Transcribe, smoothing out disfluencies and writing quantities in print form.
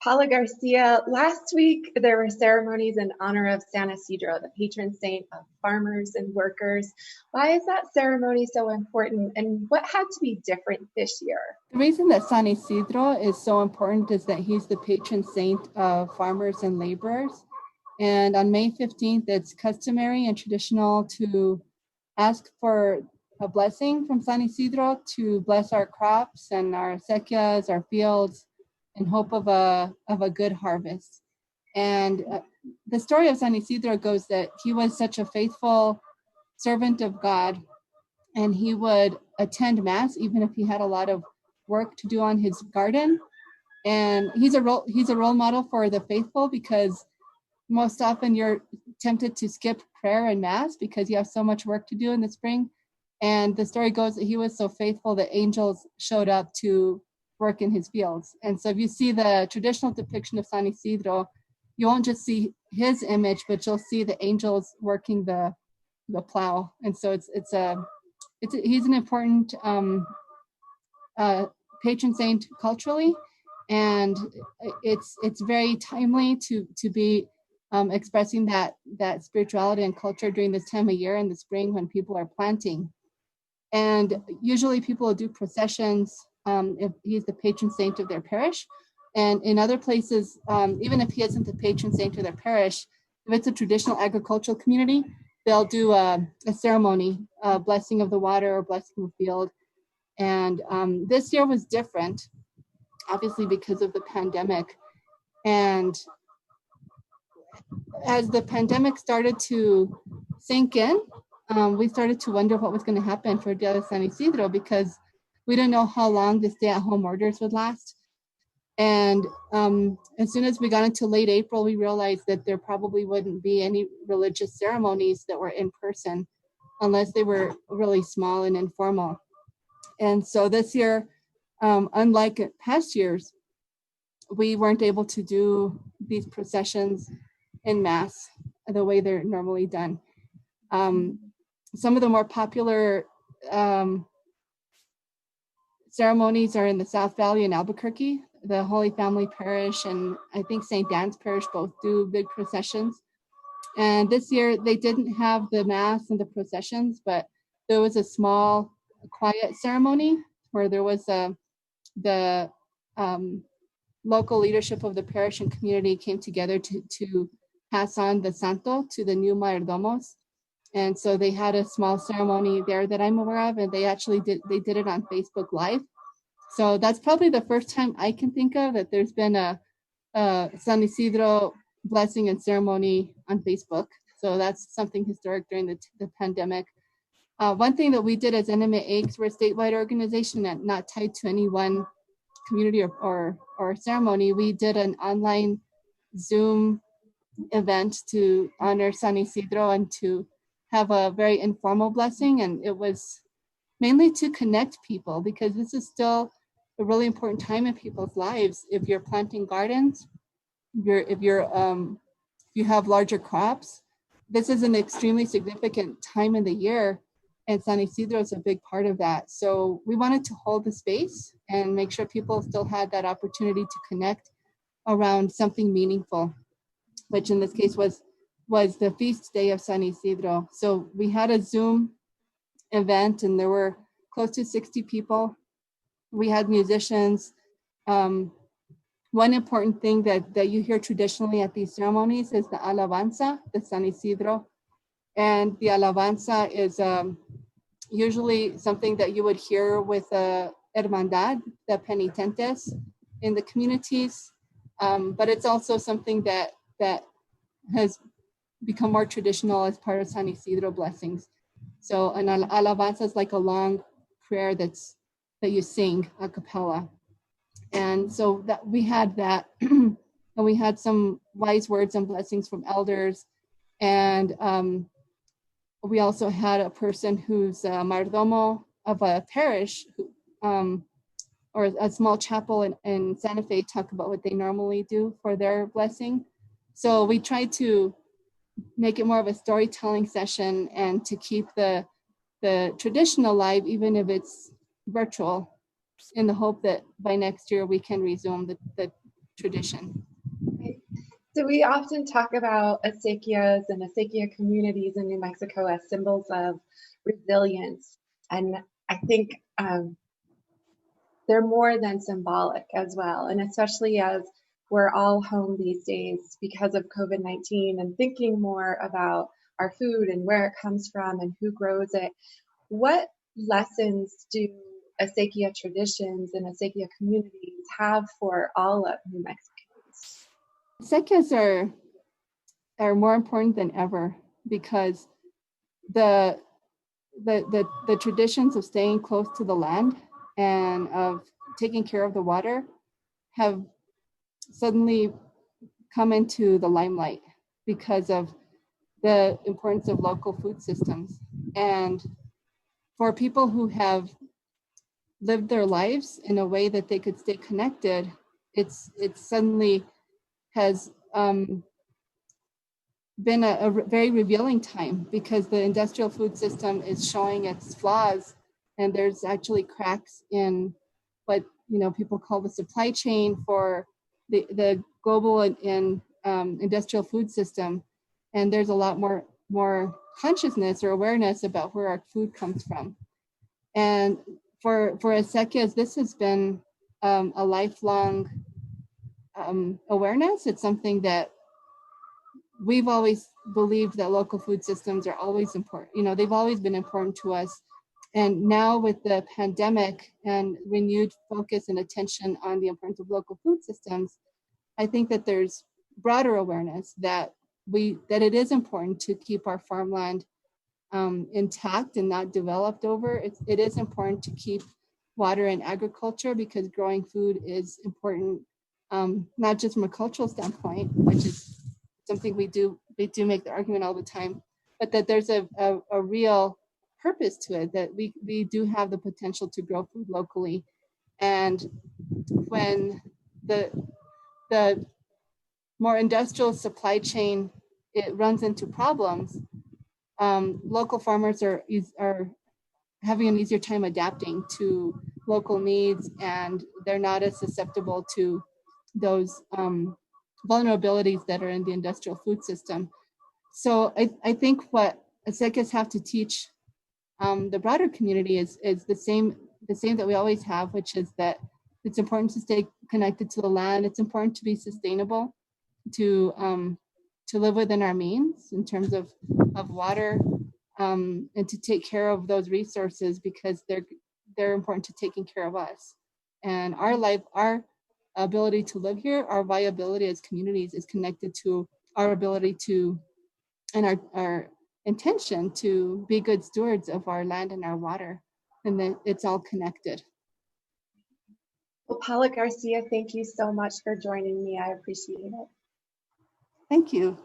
Paula Garcia, last week there were ceremonies in honor of San Isidro, the patron saint of farmers and workers. Why is that ceremony so important, and what had to be different this year? The reason that San Isidro is so important is that he's the patron saint of farmers and laborers. And on May 15th, it's customary and traditional to ask for a blessing from San Isidro to bless our crops and our acequias, our fields, in hope of a good harvest. And the story of San Isidro goes that he was such a faithful servant of God, and he would attend Mass even if he had a lot of work to do on his garden. And he's a role model for the faithful, because most often you're tempted to skip prayer and Mass because you have so much work to do in the spring. And the story goes that he was so faithful that angels showed up to work in his fields. And so if you see the traditional depiction of San Isidro, you won't just see his image, but you'll see the angels working the plow. And so he's an important patron saint culturally, and it's very timely to be expressing that spirituality and culture during this time of year in the spring when people are planting. And usually people will do processions if he's the patron saint of their parish. And in other places, even if he isn't the patron saint of their parish, if it's a traditional agricultural community, they'll do a ceremony, a blessing of the water or blessing of the field. And this year was different, obviously because of the pandemic. And as the pandemic started to sink in, we started to wonder what was going to happen for Dia de San Isidro, because we didn't know how long the stay-at-home orders would last. And as soon as we got into late April, we realized that there probably wouldn't be any religious ceremonies that were in person unless they were really small and informal. And so this year, unlike past years, we weren't able to do these processions in Mass the way they're normally done. Some of the more popular ceremonies are in the South Valley in Albuquerque. The Holy Family Parish and I think St. Dan's Parish both do big processions. And this year they didn't have the Mass and the processions, but there was a small quiet ceremony where there was the local leadership of the parish and community came together to pass on the santo to the new mayordomos. And so they had a small ceremony there that I'm aware of, and they did it on Facebook Live. So that's probably the first time I can think of that there's been a San Isidro blessing and ceremony on Facebook. So that's something historic during the pandemic. One thing that we did as NMA Aches, we're a statewide organization and not tied to any one community or ceremony. We did an online Zoom event to honor San Isidro and to have a very informal blessing. And it was mainly to connect people, because this is still a really important time in people's lives. If you're planting gardens, if you have larger crops, this is an extremely significant time in the year, and San Isidro is a big part of that. So we wanted to hold the space and make sure people still had that opportunity to connect around something meaningful, which in this case was the feast day of San Isidro. So we had a Zoom event and there were close to 60 people. We had musicians. One important thing that you hear traditionally at these ceremonies is the alabanza, the San Isidro. And the alabanza is usually something that you would hear with a hermandad, the penitentes in the communities. But it's also something that has become more traditional as part of San Isidro blessings. So an alabanza is like a long prayer that you sing a cappella. And so that we had that, and we had some wise words and blessings from elders. And we also had a person who's a mayordomo of a parish or a small chapel in Santa Fe talk about what they normally do for their blessing. So we tried to make it more of a storytelling session and to keep the tradition alive, even if it's virtual, in the hope that by next year we can resume the tradition. Right. So we often talk about acequias and acequia communities in New Mexico as symbols of resilience. And I think they're more than symbolic as well. And especially as we're all home these days because of COVID-19 and thinking more about our food and where it comes from and who grows it. What lessons do acequia traditions and acequia communities have for all of New Mexicans? Acequias are more important than ever because the traditions of staying close to the land and of taking care of the water have suddenly come into the limelight because of the importance of local food systems. And for people who have lived their lives in a way that they could stay connected, it suddenly has been a very revealing time because the industrial food system is showing its flaws, and there's actually cracks in what people call the supply chain for the global and industrial food system, and there's a lot more consciousness or awareness about where our food comes from. And for acequias, this has been a lifelong awareness. It's something that we've always believed that local food systems are always important. They've always been important to us. And now with the pandemic and renewed focus and attention on the importance of local food systems, I think that there's broader awareness that it is important to keep our farmland intact and not developed over. It is important to keep water and agriculture because growing food is important, not just from a cultural standpoint, which is something we do make the argument all the time, but that there's a real purpose to it, that we do have the potential to grow food locally. And when the more industrial supply chain, it runs into problems, local farmers are having an easier time adapting to local needs, and they're not as susceptible to those vulnerabilities that are in the industrial food system. So I think what acequias have to teach the broader community is the same that we always have, which is that it's important to stay connected to the land. It's important to be sustainable, to live within our means in terms of water, and to take care of those resources because they're important to taking care of us. And our ability to live here, our viability as communities is connected to our ability to, and our intention to be good stewards of our land and our water, and that it's all connected. Well, Paula Garcia, thank you so much for joining me. I appreciate it. Thank you.